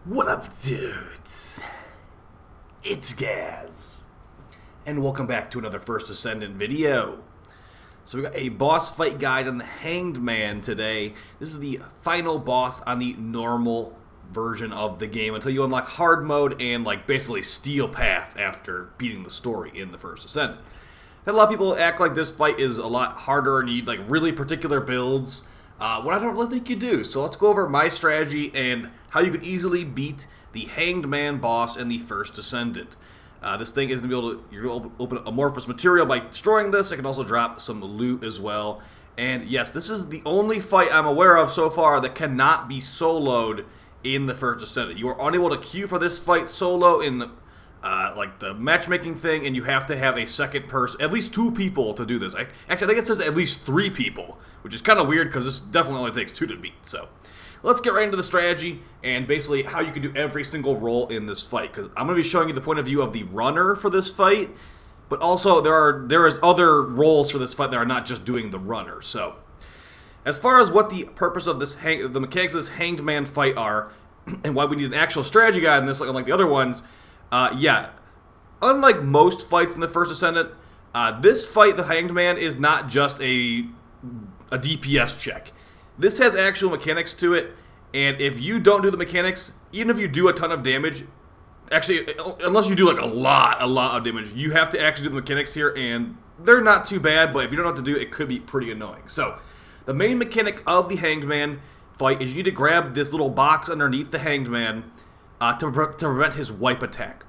What up, dudes? It's Gaz, and welcome back to another First Descendant video. So we got a boss fight guide on the Hanged Man today. This is the final boss on the normal version of the game until you unlock hard mode and basically steel path after beating the story in the First Descendant. Had a lot of people act like this fight is a lot harder and you need really particular builds. What I don't really think you do. So let's go over my strategy and how you can easily beat the Hanged Man boss in the First Descendant. This thing is going to be able to, you're going to open amorphous material by destroying this. It can also drop some loot as well. And yes, this is the only fight I'm aware of so far that cannot be soloed in the First Descendant. You are unable to queue for this fight solo in the matchmaking thing, and you have to have a second person, at least 2 people to do this. Actually, I think it says at least 3 people, which is kind of weird because this definitely only takes 2 to beat. So let's get right into the strategy and basically how you can do every single role in this fight, because I'm going to be showing you the point of view of the runner for this fight, but also there is other roles for this fight that are not just doing the runner. So as far as what the purpose of this the mechanics of this Hanged Man fight are, and why we need an actual strategy guide in this, unlike the other ones, unlike most fights in the First Descendant, this fight, the Hanged Man, is not just a DPS check. This has actual mechanics to it, and if you don't do the mechanics, even if you do a ton of damage, actually, unless you do a lot of damage, you have to actually do the mechanics here, and they're not too bad, but if you don't know what to do, it could be pretty annoying. So the main mechanic of the Hanged Man fight is you need to grab this little box underneath the Hanged Man to prevent his wipe attack.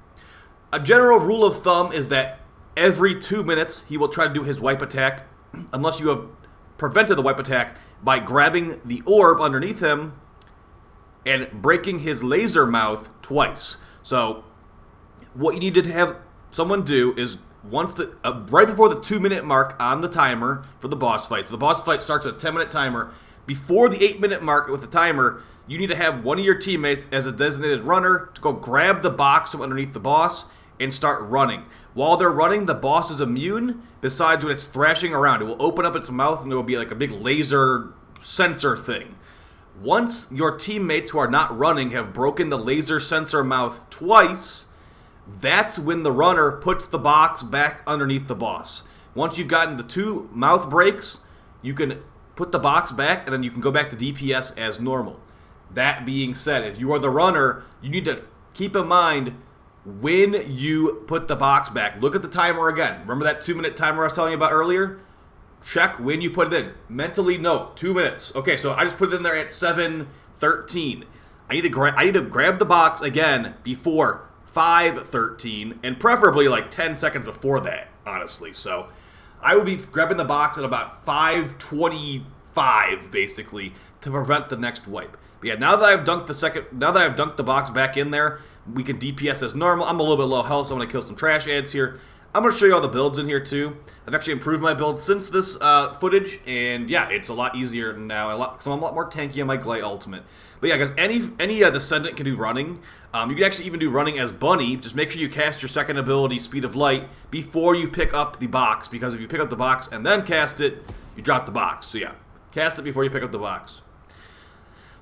A general rule of thumb is that every 2 minutes he will try to do his wipe attack, unless you have prevented the wipe attack by grabbing the orb underneath him and breaking his laser mouth twice. So what you need to have someone do is right before the 2-minute mark on the timer for the boss fight. So the boss fight starts at a 10-minute timer. Before the 8-minute mark with the timer, you need to have one of your teammates as a designated runner to go grab the box from underneath the boss and start running. While they're running, the boss is immune, besides when it's thrashing around. It will open up its mouth and there will be a big laser sensor thing. Once your teammates who are not running have broken the laser sensor mouth twice, that's when the runner puts the box back underneath the boss. Once you've gotten the 2 mouth breaks, you can put the box back and then you can go back to DPS as normal. That being said, if you are the runner, you need to keep in mind when you put the box back. Look at the timer again. Remember that 2-minute timer I was telling you about earlier? Check when you put it in. Mentally note, 2 minutes. Okay, so I just put it in there at 7:13. I need to grab the box again before 5:13, and preferably 10 seconds before that, honestly. So I will be grabbing the box at about 5:25, basically, to prevent the next wipe. But yeah, now that I've dunked the box back in there, we can DPS as normal. I'm a little bit low health, so I'm going to kill some trash ads here. I'm going to show you all the builds in here too. I've actually improved my build since this footage, and yeah, it's a lot easier now. So I'm a lot more tanky on my Glide Ultimate. But yeah, guys, any Descendant can do running. You can actually even do running as Bunny. Just make sure you cast your second ability, Speed of Light, before you pick up the box, because if you pick up the box and then cast it, you drop the box. So yeah, cast it before you pick up the box.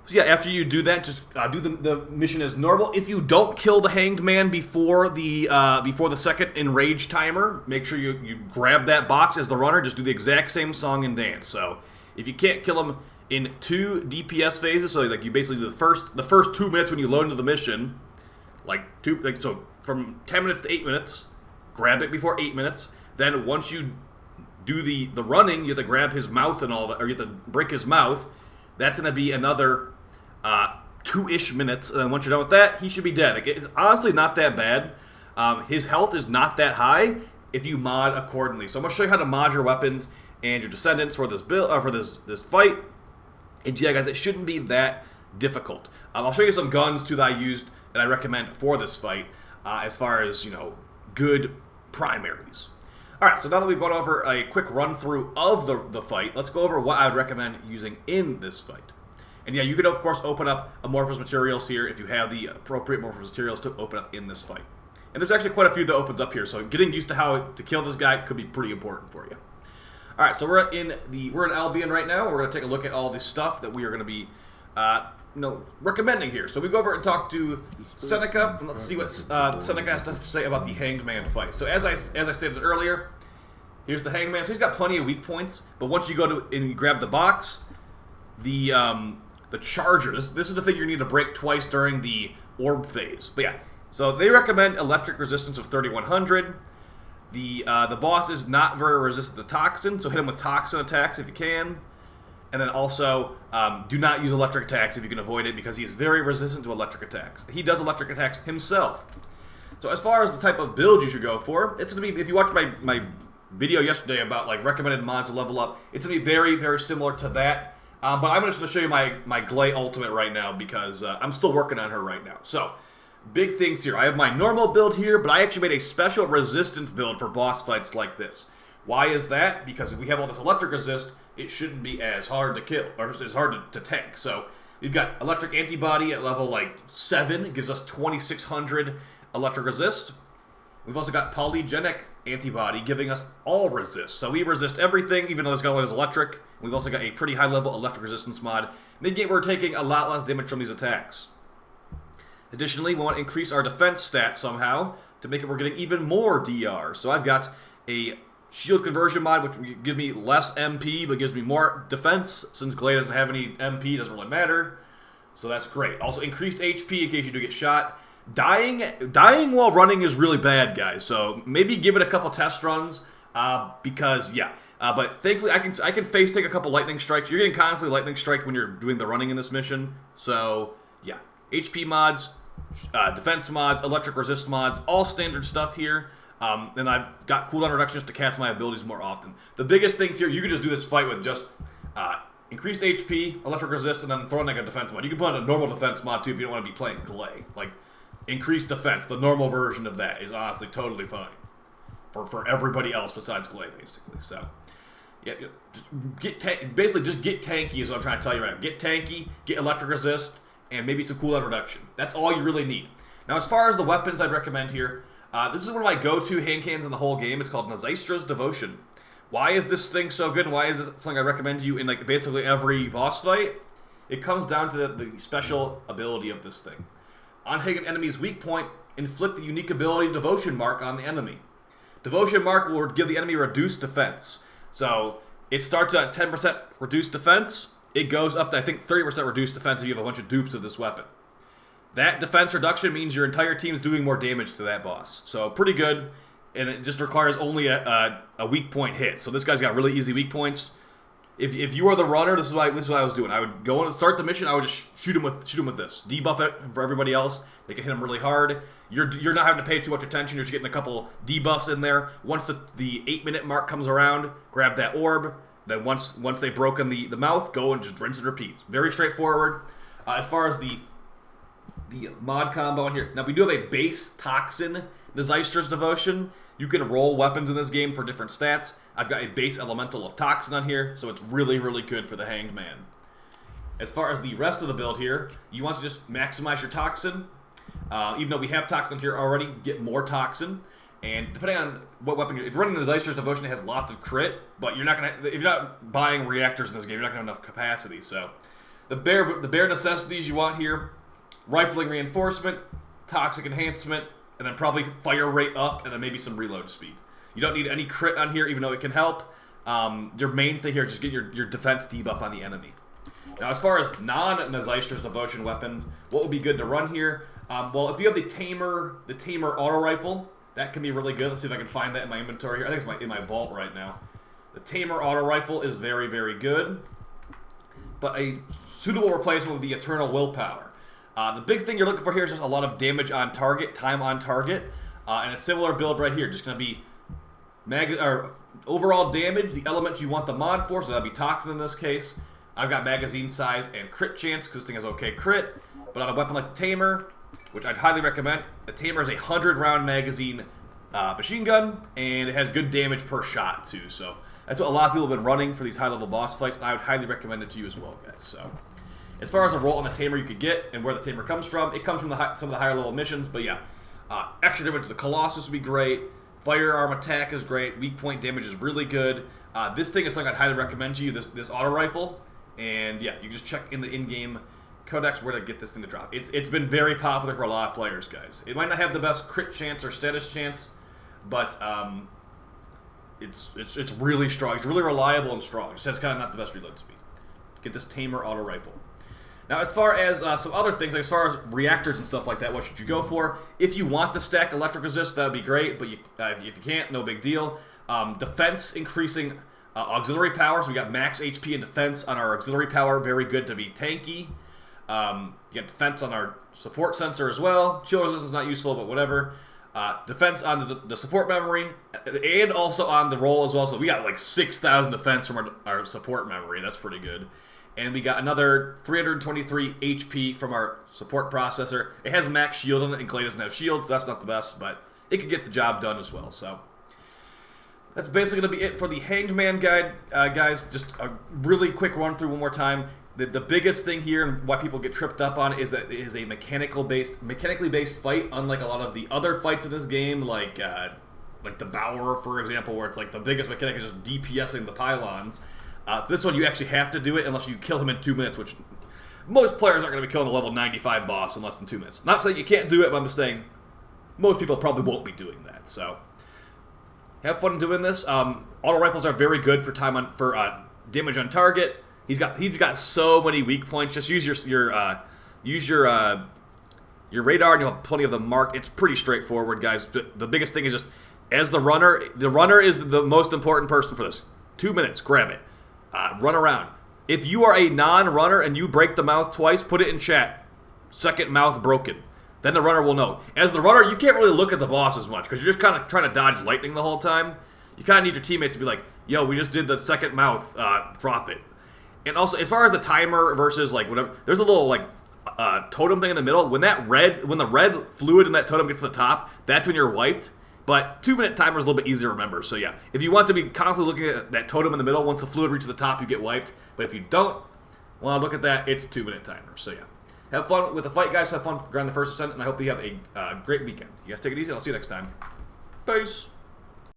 So yeah, after you do that, just do the mission as normal. If you don't kill the Hanged Man before the second enrage timer, make sure you grab that box as the runner. Just do the exact same song and dance. So if you can't kill him in 2 DPS phases, so you basically do the first 2 minutes when you load into the mission, so from 10 minutes to 8 minutes, grab it before 8 minutes. Then once you do the running, you have to grab his mouth and all that, or you have to break his mouth. That's going to be another 2-ish minutes, and then once you're done with that, he should be dead. It's honestly not that bad. His health is not that high if you mod accordingly. So I'm going to show you how to mod your weapons and your Descendants for this build, for this fight. And yeah, guys, it shouldn't be that difficult. I'll show you some guns too that I used and I recommend for this fight, as far as good primaries. All right, so now that we've gone over a quick run through of the fight, let's go over what I would recommend using in this fight. And yeah, you could, of course, open up amorphous materials here if you have the appropriate amorphous materials to open up in this fight. And there's actually quite a few that opens up here, so getting used to how to kill this guy could be pretty important for you. All right, so we're in Albion right now. We're going to take a look at all this stuff that we are going to be recommending here. So we go over and talk to Seneca, and let's see what Seneca has to say about the Hanged Man fight. So as I stated earlier, here's the Hanged Man. So he's got plenty of weak points, but once you go to and you grab the box, the charger. This is the thing you need to break twice during the orb phase. But yeah, so they recommend electric resistance of 3100. The boss is not very resistant to toxin, so hit him with toxin attacks if you can. And then also, do not use electric attacks if you can avoid it, because he is very resistant to electric attacks. He does electric attacks himself. So as far as the type of build you should go for, it's going to be, if you watched my video yesterday about like recommended mods to level up, it's going to be very, very similar to that. But I'm just going to show you my Glay Ultimate right now, because I'm still working on her right now. So, big things here. I have my normal build here, but I actually made a special resistance build for boss fights like this. Why is that? Because if we have all this electric resist, it shouldn't be as hard to kill, or as hard to tank. So we've got electric antibody at level like 7. It gives us 2600 electric resist. We've also got polygenic antibody giving us all resist. So we resist everything, even though this guy is electric. We've also got a pretty high level electric resistance mod. Mid-game we're taking a lot less damage from these attacks. Additionally, we want to increase our defense stats somehow to make it we're getting even more DR. So I've got a shield conversion mod, which will give me less MP, but gives me more defense. Since Glay doesn't have any MP, it doesn't really matter. So that's great. Also, increased HP in case you do get shot. Dying while running is really bad, guys. So maybe give it a couple test runs, because, yeah. But thankfully, I can face take a couple lightning strikes. You're getting constantly lightning strikes when you're doing the running in this mission. So, yeah. HP mods, defense mods, electric resist mods, all standard stuff here. Then I've got cooldown reductions to cast my abilities more often. The biggest things here, you can just do this fight with just increased HP, electric resist, and then throw in like a defense mod. You can put on a normal defense mod too if you don't want to be playing Glay. Like, increased defense, the normal version of that is honestly totally fine for everybody else besides Glay, basically. So, yeah, basically just get tanky is what I'm trying to tell you right now. Get tanky, get electric resist, and maybe some cooldown reduction. That's all you really need. Now, as far as the weapons I'd recommend here, this is one of my go-to hand cannons in the whole game. It's called Nazaistra's Devotion. Why is this thing so good, and why is this something I recommend to you in like basically every boss fight? It comes down to the special ability of this thing. On hitting an enemy's weak point, inflict the unique ability Devotion Mark on the enemy. Devotion Mark will give the enemy reduced defense. So it starts at 10% reduced defense. It goes up to, I think, 30% reduced defense if you have a bunch of dupes of this weapon. That defense reduction means your entire team's doing more damage to that boss. So pretty good, and it just requires only a weak point hit. So this guy's got really easy weak points. If you are the runner, this is what I was doing. I would go in and start the mission. I would just shoot him with this. Debuff it for everybody else. They can hit him really hard. You're not having to pay too much attention. You're just getting a couple debuffs in there. Once the 8-minute mark comes around, grab that orb. Then once they've broken the mouth, go and just rinse and repeat. Very straightforward. As far as the mod combo in here. Now, we do have a base Toxin Nazaistra's Devotion. You can roll weapons in this game for different stats. I've got a base elemental of Toxin on here, so it's really, really good for the Hanged Man. As far as the rest of the build here, you want to just maximize your Toxin. Even though we have Toxin here already, get more Toxin. And depending on what weapon if you're running Nazaistra's Devotion, it has lots of crit, but if you're not buying reactors in this game, you're not going to have enough capacity. So the bare necessities you want here: rifling reinforcement, toxic enhancement, and then probably fire rate up, and then maybe some reload speed. You don't need any crit on here, even though it can help. Your main thing here is just get your defense debuff on the enemy. Now, as far as non-Nazaistra's Devotion weapons, what would be good to run here? Well, if you have the Tamer auto rifle, that can be really good. Let's see if I can find that in my inventory here. I think it's in my vault right now. The Tamer auto rifle is very, very good, but a suitable replacement would be Eternal Willpower. The big thing you're looking for here is just a lot of damage on target, time on target, and a similar build right here. Just going to be overall damage, the element you want the mod for, so that'd be Toxin in this case. I've got magazine size and crit chance, because this thing has okay crit, but on a weapon like the Tamer, which I'd highly recommend, the Tamer is a 100-round magazine machine gun, and it has good damage per shot, too. So that's what a lot of people have been running for these high-level boss fights, and I would highly recommend it to you as well, guys. So as far as a roll on the Tamer you could get, and where the Tamer comes from, it comes from some of the higher-level missions, but yeah, extra damage to the Colossus would be great, firearm attack is great, weak point damage is really good. This thing is something I'd highly recommend to you, this auto rifle, and yeah, you just check in the in-game Codex, where to get this thing to drop. It's been very popular for a lot of players, guys. It might not have the best crit chance or status chance, but it's really strong. It's really reliable and strong. It just has kind of not the best reload speed. Get this Tamer auto rifle. Now, as far as some other things, like as far as reactors and stuff like that, what should you go for? If you want to stack electric resist, that would be great, but if you can't, no big deal. Defense increasing auxiliary power, so we got max HP and defense on our auxiliary power, very good to be tanky. You get defense on our support sensor as well. Chill resistance is not useful, but whatever. Defense on the support memory, and also on the roll as well. So we got like 6,000 defense from our support memory. That's pretty good. And we got another 323 HP from our support processor. It has max shield on it, and Clay doesn't have shields. So that's not the best, but it could get the job done as well. So that's basically going to be it for the Hanged Man guide, guys. Just a really quick run through one more time. The biggest thing here and why people get tripped up on it is that it is a mechanically based fight, unlike a lot of the other fights in this game, like Devourer, for example, where it's like the biggest mechanic is just DPSing the pylons. This one you actually have to do it unless you kill him in 2 minutes, which most players aren't going to be killing the level 95 boss in less than 2 minutes. Not saying you can't do it, but I'm just saying most people probably won't be doing that. So have fun doing this. Auto rifles are very good for damage on target. He's got so many weak points. Just use your radar, and you'll have plenty of them marked. It's pretty straightforward, guys. The biggest thing is just as the runner is the most important person for this. 2 minutes, grab it. Run around. If you are a non-runner and you break the mouth twice, put it in chat. Second mouth broken. Then the runner will know. As the runner, you can't really look at the boss as much because you're just kind of trying to dodge lightning the whole time. You kind of need your teammates to be like, yo, we just did the second mouth, drop it. And also, as far as the timer versus like whatever, there's a little like totem thing in the middle. When the red fluid in that totem gets to the top, that's when you're wiped. But 2 minute timer is a little bit easier to remember. So yeah, if you want to be constantly looking at that totem in the middle, once the fluid reaches the top, you get wiped. But if you don't want to look at that, it's 2 minute timer. So yeah, have fun with the fight, guys. Have fun grinding the first ascendant, and I hope you have a great weekend. You guys take it easy, and I'll see you next time. Peace.